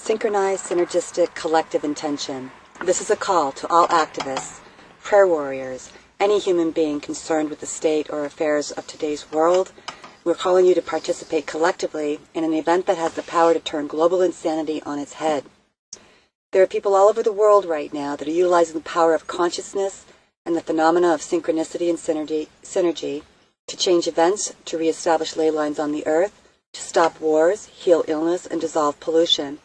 Synchronized, synergistic, collective intention. This is a call to all activists, prayer warriors, any human being concerned with the state or affairs of today's world. We're calling you to participate collectively in an event that has the power to turn global insanity on its head. There are people all over the world right now that are utilizing the power of consciousness and the phenomena of synchronicity and synergy to change events, to reestablish ley lines on the earth, to stop wars, heal illness, and dissolve pollution.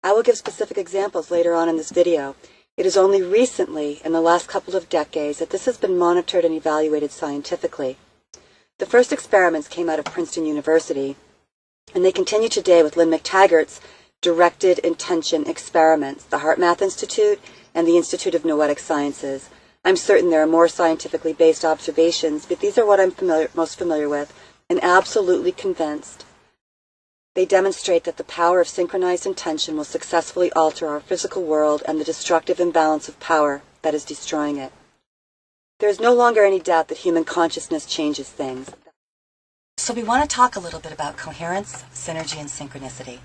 I will give specific examples later on in this video. It is only recently, in the last couple of decades, that this has been monitored and evaluated scientifically. The first experiments came out of Princeton University, and they continue today with Lynn McTaggart's directed intention experiments, the HeartMath Institute, and the Institute of Noetic Sciences. I'm certain there are more scientifically based observations, but these are what I'm most familiar with, and absolutely convinced. They demonstrate that the power of synchronized intention will successfully alter our physical world and the destructive imbalance of power that is destroying it. There is no longer any doubt that human consciousness changes things. So we want to talk a little bit about coherence, synergy, and synchronicity.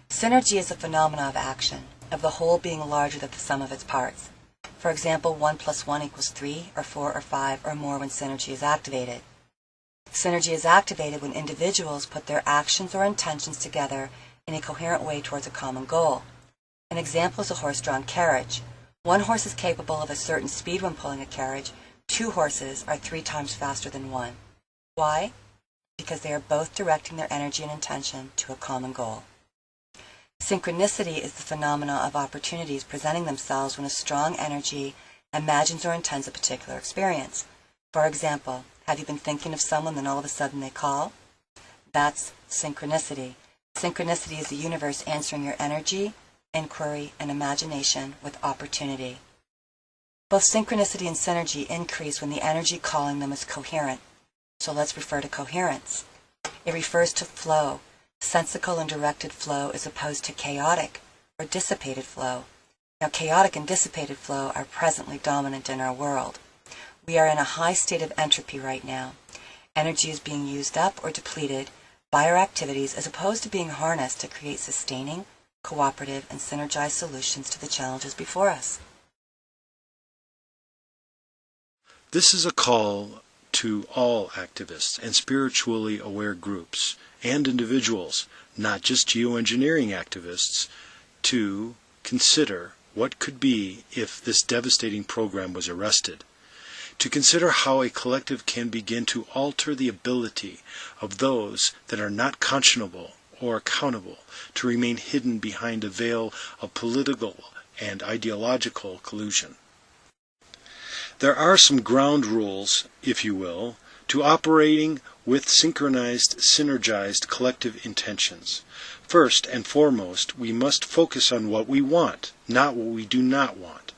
Synergy is a phenomena of action, of the whole being larger than the sum of its parts. For example, 1 + 1 = 3, or 4, or 5, or more when synergy is activated. Synergy is activated when individuals put their actions or intentions together in a coherent way towards a common goal. An example is a horse-drawn carriage. One horse is capable of a certain speed when pulling a carriage. 2 horses are 3 times faster than one. Why? Because they are both directing their energy and intention to a common goal. Synchronicity is the phenomena of opportunities presenting themselves when a strong energy imagines or intends a particular experience. For example, have you been thinking of someone, then all of a sudden they call? That's synchronicity. Synchronicity is the universe answering your energy, inquiry, and imagination with opportunity. Both synchronicity and synergy increase when the energy calling them is coherent. So let's refer to coherence. It refers to flow, sensical and directed flow, as opposed to chaotic or dissipated flow. Now, chaotic and dissipated flow are presently dominant in our world. We are in a high state of entropy right now. Energy is being used up or depleted by our activities as opposed to being harnessed to create sustaining, cooperative, and synergized solutions to the challenges before us. This is a call to all activists and spiritually aware groups and individuals, not just geoengineering activists, to consider what could be if this devastating program was arrested. To consider how a collective can begin to alter the ability of those that are not conscionable or accountable to remain hidden behind a veil of political and ideological collusion. There are some ground rules, if you will, to operating with synchronized, synergized collective intentions. First and foremost, we must focus on what we want, not what we do not want.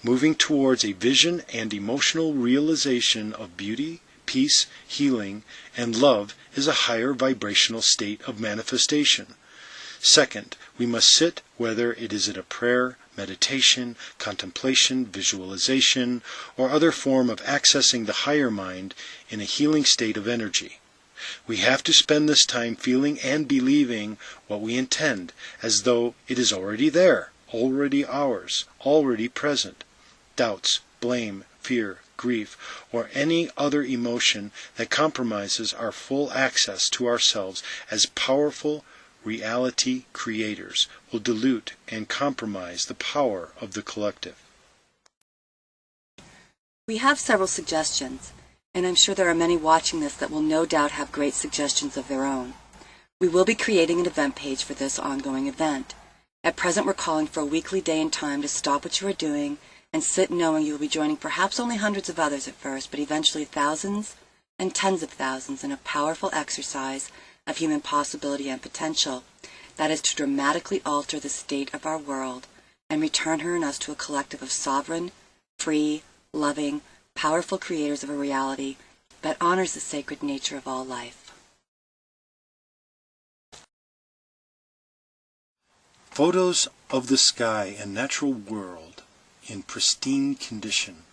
Moving towards a vision and emotional realization of beauty, peace, healing, and love is a higher vibrational state of manifestation. Second, we must sit, whether it is in a prayer, meditation, contemplation, visualization, or other form of accessing the higher mind, in a healing state of energy. We have to spend this time feeling and believing what we intend, as though it is already there, already ours, already present. Doubts, blame, fear, grief, or any other emotion that compromises our full access to ourselves as powerful reality creators will dilute and compromise the power of the collective. We have several suggestions, and I'm sure there are many watching this that will no doubt have great suggestions of their own. We will be creating an event page for this ongoing event. At present, we're calling for a weekly day and time to stop what you are doing and sit knowing you will be joining perhaps only hundreds of others at first, but eventually thousands and tens of thousands in a powerful exercise of human possibility and potential. That is to dramatically alter the state of our world and return her and us to a collective of sovereign, free, loving, powerful creators of a reality that honors the sacred nature of all life. Photos of the sky and natural world in pristine condition.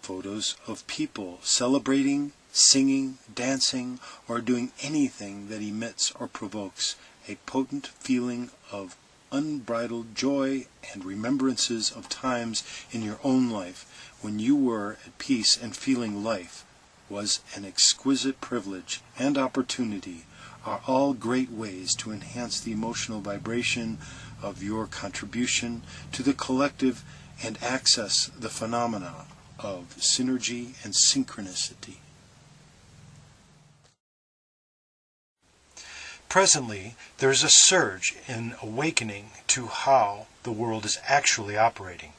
Photos of people celebrating, singing, dancing, or doing anything that emits or provokes a potent feeling of unbridled joy and remembrances of times in your own life when you were at peace and feeling life was an exquisite privilege and opportunity are all great ways to enhance the emotional vibration of your contribution to the collective and access the phenomena of synergy and synchronicity. Presently, there is a surge in awakening to how the world is actually operating.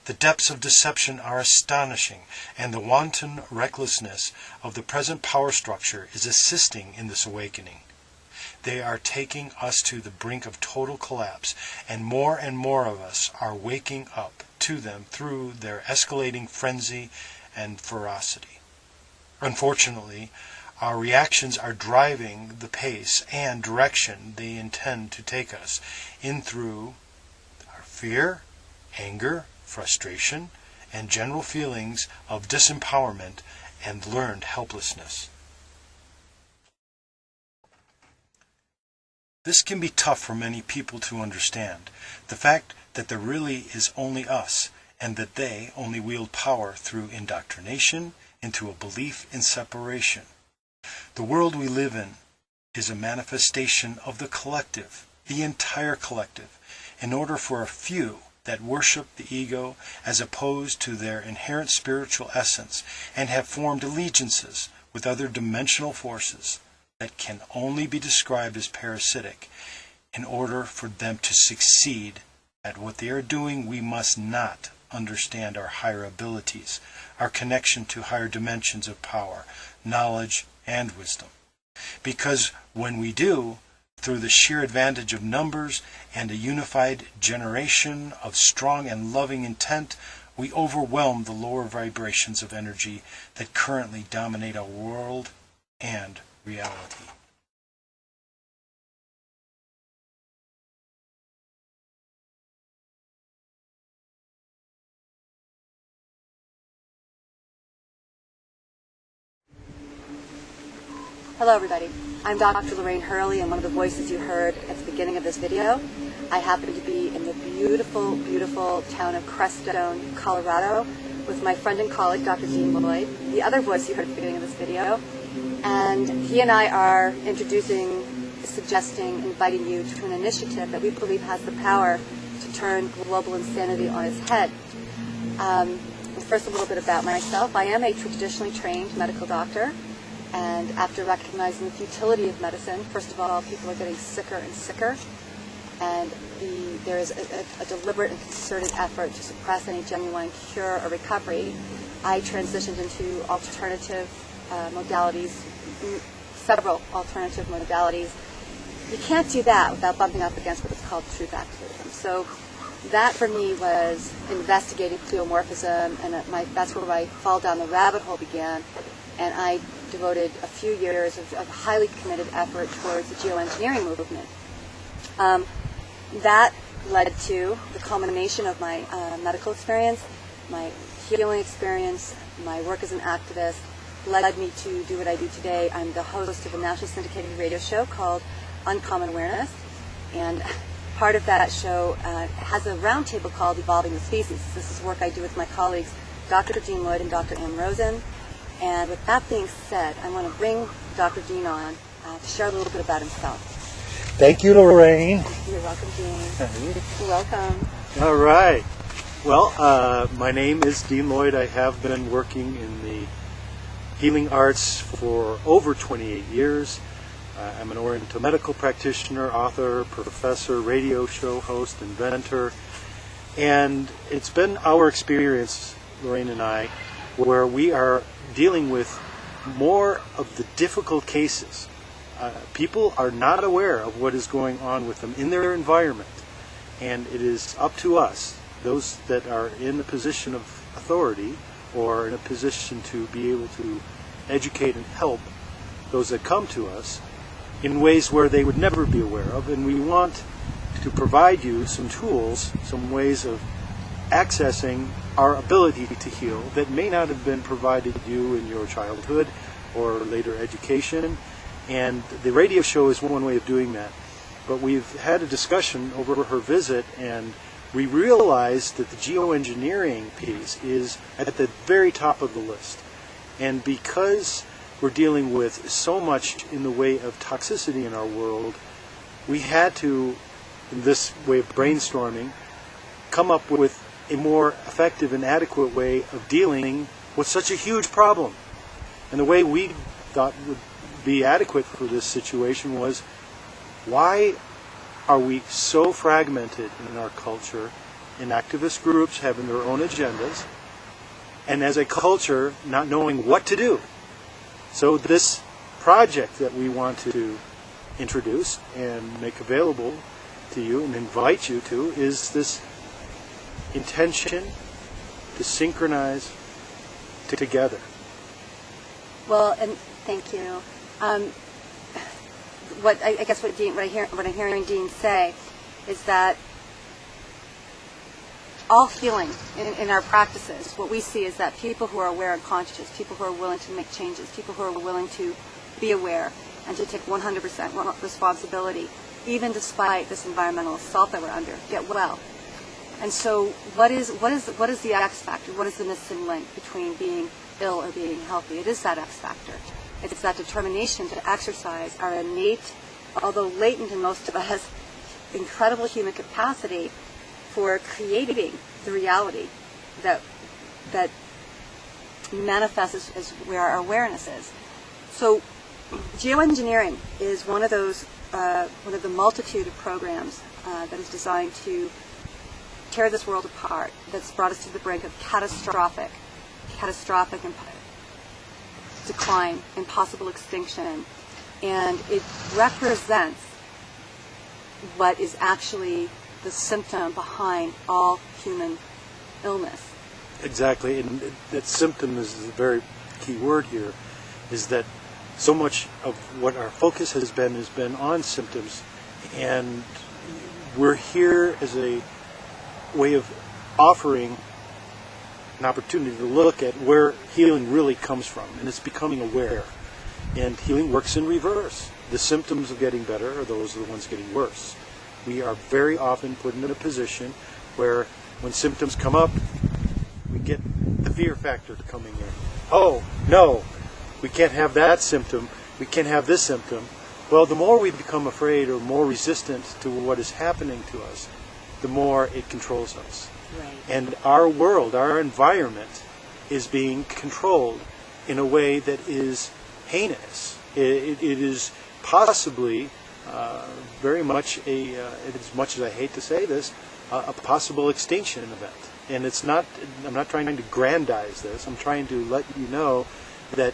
The depths of deception are astonishing, and the wanton recklessness of the present power structure is assisting in this awakening. They are taking us to the brink of total collapse, and more of us are waking up to them through their escalating frenzy and ferocity. Unfortunately, our reactions are driving the pace and direction they intend to take us in through our fear, anger, frustration, and general feelings of disempowerment and learned helplessness. This can be tough for many people to understand. The fact that there really is only us, and that they only wield power through indoctrination into a belief in separation. The world we live in is a manifestation of the collective, the entire collective, in order for a few that worship the ego as opposed to their inherent spiritual essence and have formed allegiances with other dimensional forces that can only be described as parasitic. In order for them to succeed at what they are doing, we must not understand our higher abilities, our connection to higher dimensions of power, knowledge, and wisdom. Because when we do, through the sheer advantage of numbers and a unified generation of strong and loving intent, we overwhelm the lower vibrations of energy that currently dominate our world and reality. Hello everybody, I'm Dr. Lorraine Hurley, and one of the voices you heard at the beginning of this video. I happen to be in the beautiful, beautiful town of Crestone, Colorado, with my friend and colleague, Dr. Dean Lloyd, the other voice you heard at the beginning of this video. And he and I are introducing, suggesting, inviting you to an initiative that we believe has the power to turn global insanity on its head. First, a little bit about myself. I am a traditionally trained medical doctor. And after recognizing the futility of medicine, first of all, people are getting sicker and sicker, and there is a deliberate and concerted effort to suppress any genuine cure or recovery, I transitioned into alternative modalities, several alternative modalities. You can't do that without bumping up against what is called truth activism. So that for me was investigating pleomorphism, and that's where my fall down the rabbit hole began. And I devoted a few years of highly committed effort towards the geoengineering movement. That led to the culmination of my medical experience, my healing experience, my work as an activist, led me to do what I do today. I'm the host of a nationally syndicated radio show called Uncommon Awareness, and part of that show has a roundtable called Evolving the Species. This is work I do with my colleagues, Dr. Dean Lloyd and Dr. Ann Rosen. And with that being said, I want to bring Dr. Dean on to share a little bit about himself. Thank you, Lorraine. You're welcome, Dean. You're welcome. All right. Well, my name is Dean Lloyd. I have been working in the healing arts for over 28 years. I'm an Oriental medical practitioner, author, professor, radio show host, inventor. And it's been our experience, Lorraine and I, where we are dealing with more of the difficult cases. People are not aware of what is going on with them in their environment, and it is up to us, those that are in a position of authority or in a position to be able to educate and help those that come to us in ways where they would never be aware of. And we want to provide you some tools, some ways of accessing our ability to heal that may not have been provided to you in your childhood or later education. And the radio show is one way of doing that. but we've had a discussion over her visit, and we realized that the geoengineering piece is at the very top of the list. And because we're dealing with so much in the way of toxicity in our world, we had to, in this way of brainstorming, come up with a more effective and adequate way of dealing with such a huge problem. And the way we thought would be adequate for this situation was, why are we so fragmented in our culture, in activist groups having their own agendas, and as a culture not knowing what to do? So this project that we want to introduce and make available to you and invite you to is this intention to synchronize together. Well, and thank you. What I'm hearing Dean say is that all healing in our practices, what we see is that people who are aware and conscious, people who are willing to make changes, people who are willing to be aware and to take 100% responsibility, even despite this environmental assault that we're under, get well. And so what is the X factor? What is the missing link between being ill or being healthy? It is that X factor. It's that determination to exercise our innate, although latent in most of us, incredible human capacity for creating the reality that manifests as where our awareness is. So geoengineering is one of the multitude of programs that is designed to tear this world apart, that's brought us to the brink of catastrophic decline and possible extinction. And it represents what is actually the symptom behind all human illness. Exactly, and that symptom is the very key word here, is that so much of what our focus has been on symptoms, and we're here as a way of offering an opportunity to look at where healing really comes from, and it's becoming aware. And healing works in reverse. The symptoms of getting better are those are the ones getting worse. We are very often put in a position where when symptoms come up, we get the fear factor coming in. Oh, no, we can't have that symptom. We can't have this symptom. Well, the more we become afraid or more resistant to what is happening to us, the more it controls us. Right. And our world, our environment, is being controlled in a way that is heinous. It is possibly very much as much as I hate to say this, a possible extinction event. And it's not, I'm not trying to grandize this, I'm trying to let you know that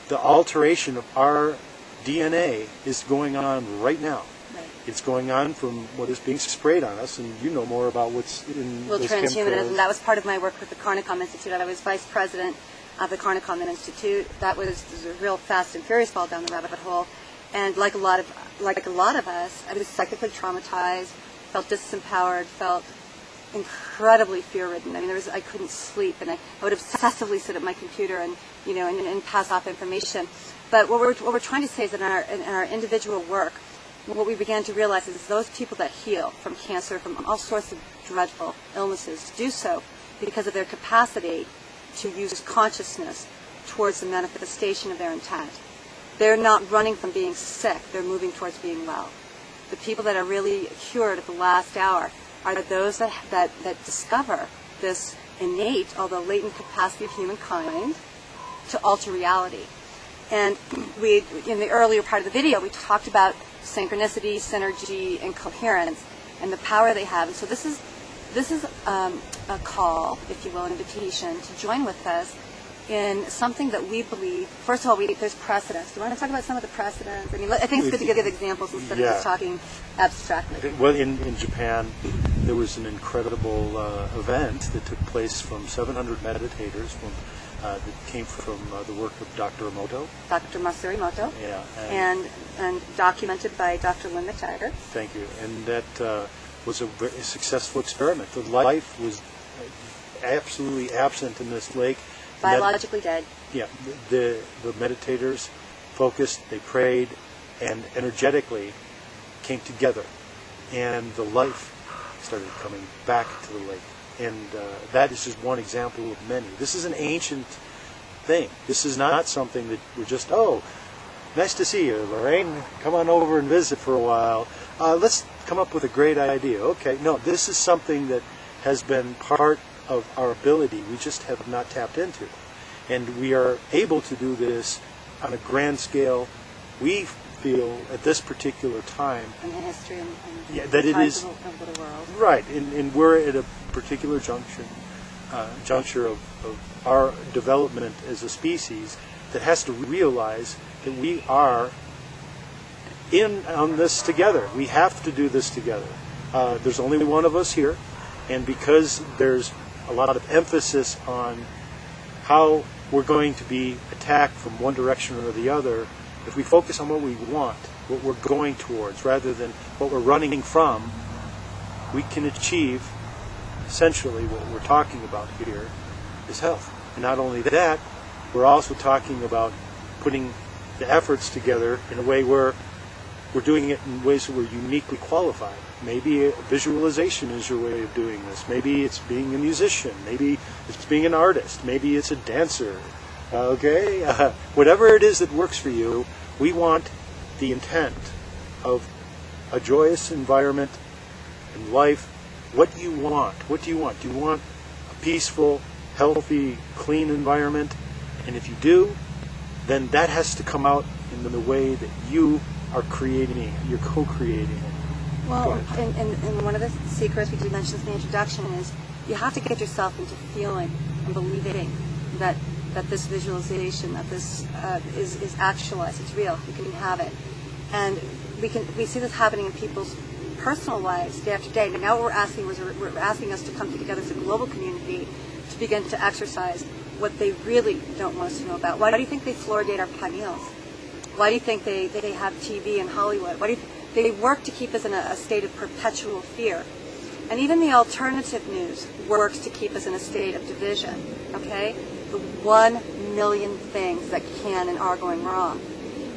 the alteration of our DNA is going on right now. Right. It's going on from what is being sprayed on us, and you know more about what's in Well, those transhumanism, chemicals. that was part of my work with the Carnicom Institute. I was vice president of the Carnicom Institute. That was a real fast and furious fall down the rabbit hole. And like a lot of us, I was psychically traumatized, felt disempowered, felt incredibly fear-ridden. I mean, I couldn't sleep, and I would obsessively sit at my computer and pass off information. But what we're trying to say is that in our individual work, what we began to realize is those people that heal from cancer, from all sorts of dreadful illnesses, do so because of their capacity to use consciousness towards the manifestation of their intent. They're not running from being sick, they're moving towards being well. The people that are really cured at the last hour are those that discover this innate, although latent capacity of humankind to alter reality. And in the earlier part of the video, we talked about synchronicity, synergy, and coherence, and the power they have. And so this is a call, if you will, an invitation to join with us in something that we believe. First of all, there's precedents. Do you want to talk about some of the precedents? I mean, I think it's good to give examples instead of just talking abstractly. Well, in Japan, there was an incredible event that took place from 700 meditators that came from the work of Dr. Emoto. Dr. Masaru Emoto. Yeah. And documented by Dr. Lynn McTaggart. Thank you. And that was a very successful experiment. The life was absolutely absent in this lake. Biologically dead. Yeah. The meditators focused, they prayed, and energetically came together, and the life started coming back to the lake. And that is just one example of many. This is an ancient thing. This is not something that we're just, oh, nice to see you, Lorraine. Come on over and visit for a while. Let's come up with a great idea. Okay, no, this is something that has been part of our ability. We just have not tapped into. And we are able to do this on a grand scale. We feel at this particular time in the history and that it is of the world. Right, and we're at a particular juncture of our development as a species that has to realize that we are in on this together. We have to do this together. There's only one of us here, and because there's a lot of emphasis on how we're going to be attacked from one direction or the other, if we focus on what we want, what we're going towards, rather than what we're running from, we can achieve essentially what we're talking about here is health. And not only that, we're also talking about putting the efforts together in a way where we're doing it in ways that we're uniquely qualified. Maybe a visualization is your way of doing this. Maybe it's being a musician. Maybe it's being an artist. Maybe it's a dancer. Okay? Whatever it is that works for you, we want the intent of a joyous environment in life. What do you want? What do you want? Do you want a peaceful, healthy, clean environment? And if you do, then that has to come out in the way that you are creating it. You're co-creating it. Well, and one of the secrets, we did mention this in the introduction, is you have to get yourself into feeling and believing that this visualization, that this is actualized, it's real, you can have it. And we see this happening in people's personal lives day after day. And now what we're asking us to come together as a global community to begin to exercise what they really don't want us to know about. Why do you think they fluoridate our pineals? Why do you think they have TV in Hollywood? Why do you they work to keep us in a state of perpetual fear? And even the alternative news works to keep us in a state of division, okay? The 1 million things that can and are going wrong.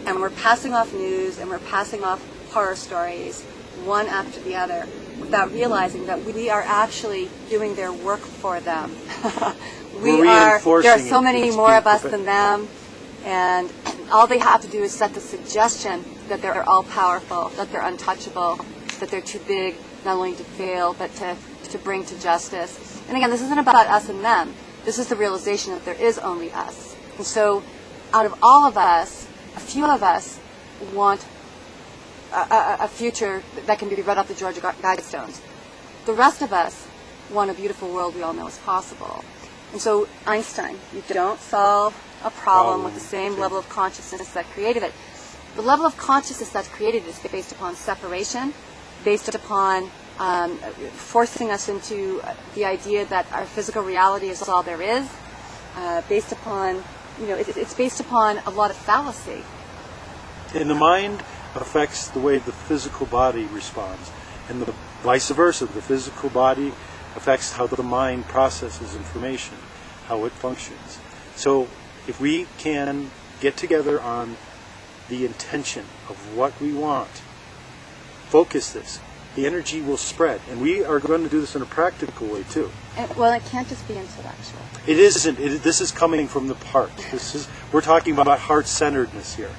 And we're passing off news and we're passing off horror stories one after the other without realizing that we are actually doing their work for them. There are so many more of us than them, and all they have to do is set the suggestion that they're all-powerful, that they're untouchable, that they're too big not only to fail, but to bring to justice. And again, this isn't about us and them. This is the realization that there is only us. And so out of all of us, a few of us want a future that can be read off the Georgia Guidestones. The rest of us want a beautiful world we all know is possible. And so Einstein, you don't solve a problem with the same level of consciousness that created it. The level of consciousness that's created is based upon separation, based upon forcing us into the idea that our physical reality is all there is, based upon, it's based upon a lot of fallacy. And the mind affects the way the physical body responds, and the vice versa. The physical body affects how the mind processes information, how it functions. So if we can get together on the intention of what we want, focus this, the energy will spread. And we are going to do this in a practical way too. Well, it can't just be intellectual. It isn't. This is coming from the heart. We're talking about heart-centeredness here.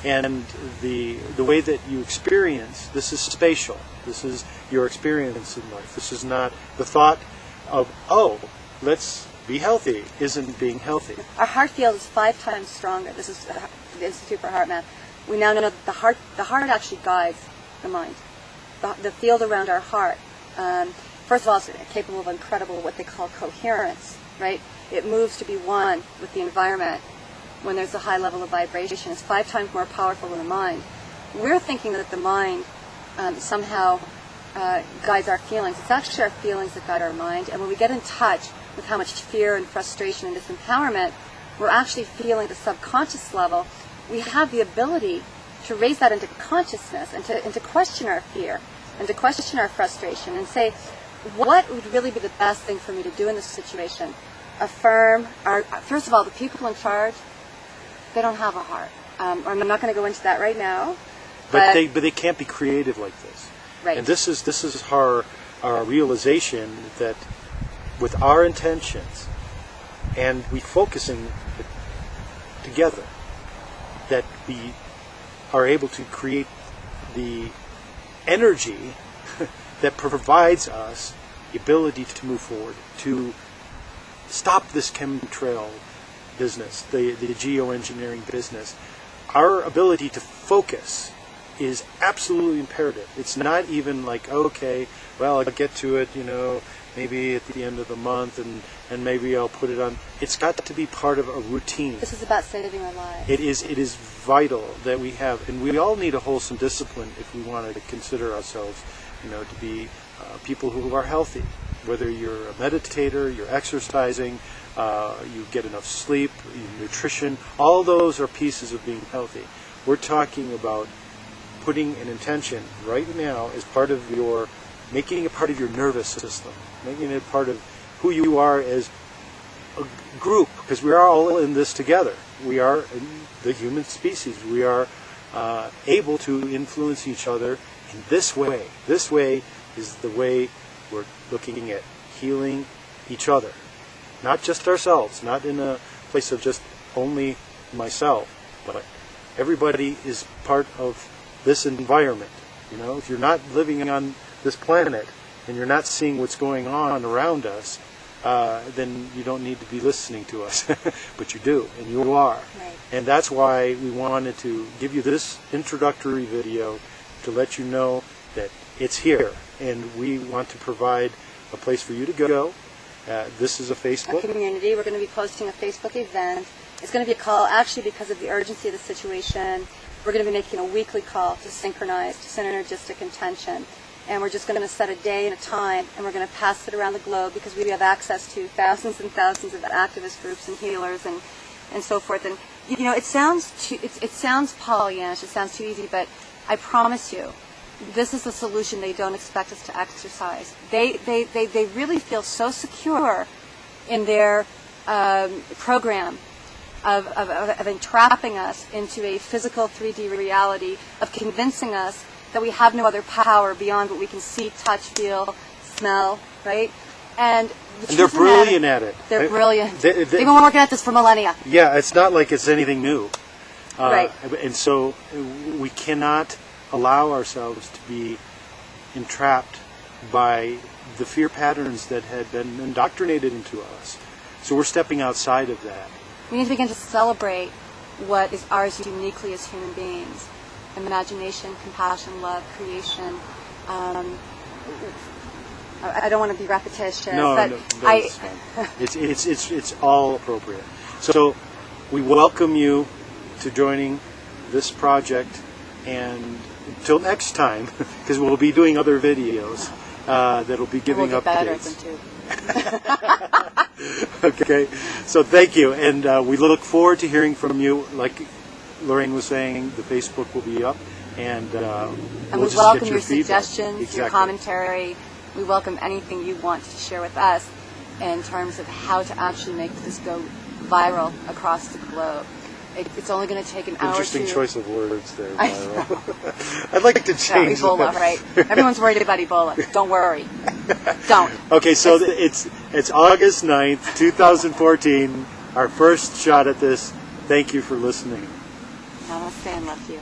And the way that you experience, this is spatial. This is your experience in life. This is not the thought of, oh, let's be healthy, isn't being healthy. Our heart field is 5 times stronger. This is the Institute for Heart Math. We now know that the heart actually guides the mind. The field around our heart, first of all, it's capable of incredible what they call coherence, right? It moves to be one with the environment. When there's a high level of vibration, it's 5 times more powerful than the mind. We're thinking that the mind somehow guides our feelings. It's actually our feelings that guide our mind. And when we get in touch with how much fear and frustration and disempowerment we're actually feeling at the subconscious level, we have the ability to raise that into consciousness and to question our fear and to question our frustration and say, what would really be the best thing for me to do in this situation? Affirm first of all, the people in charge, they don't have a heart. I'm not going to go into that right now, But they can't be creative like this. Right. And this is our realization that with our intentions and we focusing together, that we are able to create the energy that provides us the ability to move forward, to stop this chemtrail business, the geoengineering business. Our ability to focus is absolutely imperative. It's not even like, okay, well, I'll get to it, maybe at the end of the month, and maybe I'll put it on. It's got to be part of a routine. This is about saving our lives. It is vital that we have, and we all need a wholesome discipline if we want to consider ourselves, to be people who are healthy. Whether you're a meditator, you're exercising, you get enough sleep, nutrition, all those are pieces of being healthy. We're talking about putting an intention right now as part of making it part of your nervous system, making it part of who you are as a group, because we are all in this together. We are the human species. We are able to influence each other in this way. This way is the way we're looking at healing each other. Not just ourselves, not in a place of just only myself, but everybody is part of this environment. If you're not living on this planet and you're not seeing what's going on around us, then you don't need to be listening to us. But you do, and you are. Right. And that's why we wanted to give you this introductory video to let you know that it's here, and we want to provide a place for you to go. This is a Facebook. A community. We're going to be posting a Facebook event. It's going to be a call, actually, because of the urgency of the situation. We're going to be making a weekly call to synchronize, to synergistic intention. And we're just going to set a day and a time, and we're going to pass it around the globe because we have access to thousands and thousands of activist groups and healers and so forth. And it sounds Pollyannish, it sounds too easy, but I promise you, this is the solution they don't expect us to exercise. They really feel so secure in their program of entrapping us into a physical 3D reality, of convincing us that we have no other power beyond what we can see, touch, feel, smell, right? And they're brilliant at it. They're brilliant. They've been working at this for millennia. Yeah, it's not like it's anything new. Right. And so we cannot allow ourselves to be entrapped by the fear patterns that had been indoctrinated into us. So we're stepping outside of that. We need to begin to celebrate what is ours uniquely as human beings. Imagination, compassion, love, creation. I don't want to be repetitious, but it's fine. It's all appropriate. So we welcome you to joining this project, and until next time, because we'll be doing other videos that'll be giving we'll get updates. better at them too. Okay, so thank you, and we look forward to hearing from you. Like Lorraine was saying, the Facebook will be up, and we we'll just welcome get your feedback. suggestions, Exactly. your commentary. We welcome anything you want to share with us in terms of how to actually make this go viral across the globe. It's only going to take an hour or two. Interesting choice of words there, viral. I'd like to change Ebola, right? Everyone's worried about Ebola. Don't worry. Don't. Okay, so it's August 9th, 2014, our first shot at this. Thank you for listening. Namaste and love to you.